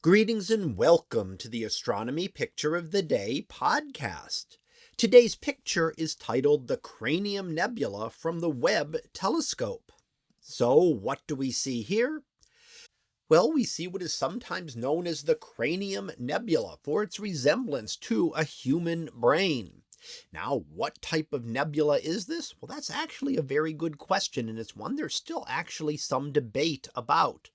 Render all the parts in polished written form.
Greetings and welcome to the Astronomy Picture of the Day podcast. Today's picture is titled The Cranium Nebula from the Webb telescope. So what do we see here? Well, we see what is sometimes known as the Cranium Nebula for its resemblance to a human brain. Now, what type of nebula is this? Well, that's actually a very good question, and it's one there's still actually some debate about.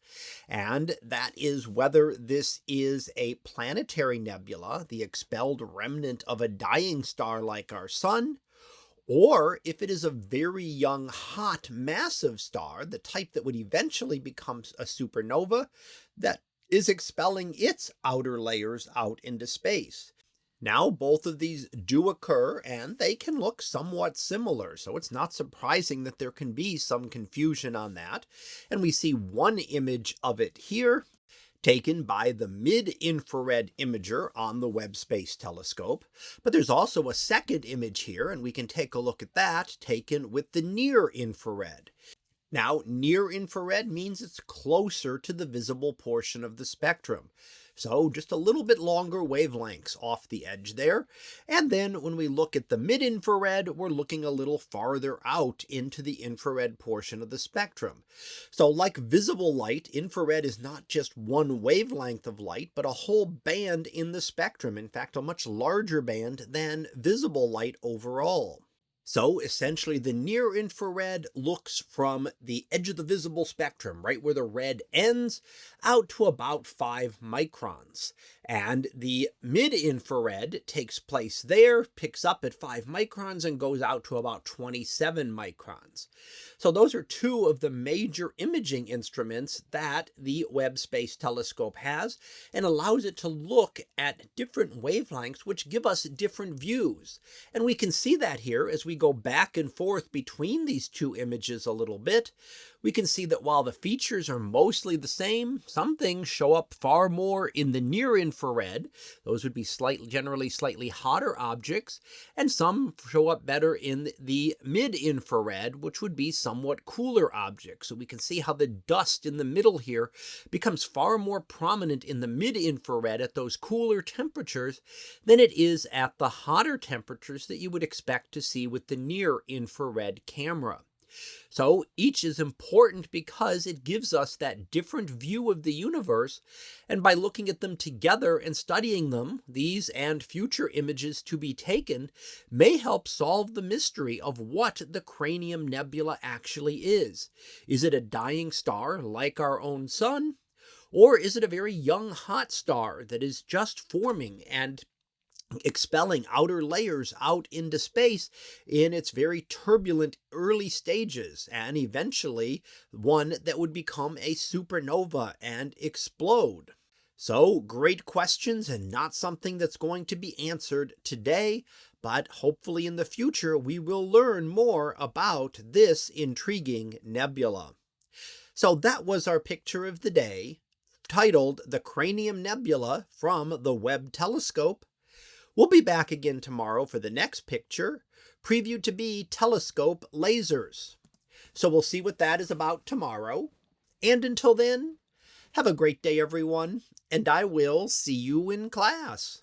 And that is whether this is a planetary nebula, the expelled remnant of a dying star like our sun, or if it is a very young, hot, massive star, the type that would eventually become a supernova, that is expelling its outer layers out into space. Now, both of these do occur, and they can look somewhat similar, so it's not surprising that there can be some confusion on that. And we see one image of it here, taken by the mid-infrared imager on the Webb Space Telescope. But there's also a second image here, and we can take a look at that, taken with the near-infrared. Now, near-infrared means it's closer to the visible portion of the spectrum. So just a little bit longer wavelengths off the edge there. And then when we look at the mid-infrared, we're looking a little farther out into the infrared portion of the spectrum. So like visible light, infrared is not just one wavelength of light, but a whole band in the spectrum. In fact, a much larger band than visible light overall. So essentially the near infrared looks from the edge of the visible spectrum, right where the red ends, out to about 5 microns. And the mid-infrared takes place there, picks up at 5 microns, and goes out to about 27 microns. So those are two of the major imaging instruments that the Webb Space Telescope has, and allows it to look at different wavelengths which give us different views. And we can see that here as we go back and forth between these two images a little bit. We can see that while the features are mostly the same, some things show up far more in the near infrared. Those would be generally slightly hotter objects, and some show up better in the mid-infrared, which would be somewhat cooler objects. So we can see how the dust in the middle here becomes far more prominent in the mid-infrared at those cooler temperatures than it is at the hotter temperatures that you would expect to see with the near-infrared camera. So each is important because it gives us that different view of the universe, and by looking at them together and studying them, these and future images to be taken may help solve the mystery of what the Cranium Nebula actually is. Is it a dying star like our own sun? Or is it a very young hot star that is just forming and expelling outer layers out into space in its very turbulent early stages, and eventually one that would become a supernova and explode? So great questions, and not something that's going to be answered today, but hopefully in the future we will learn more about this intriguing nebula. So that was our picture of the day, titled The Cranium Nebula from the Webb Telescope. We'll be back again tomorrow for the next picture, previewed to be telescope lasers. So we'll see what that is about tomorrow. And until then, have a great day, everyone, and I will see you in class.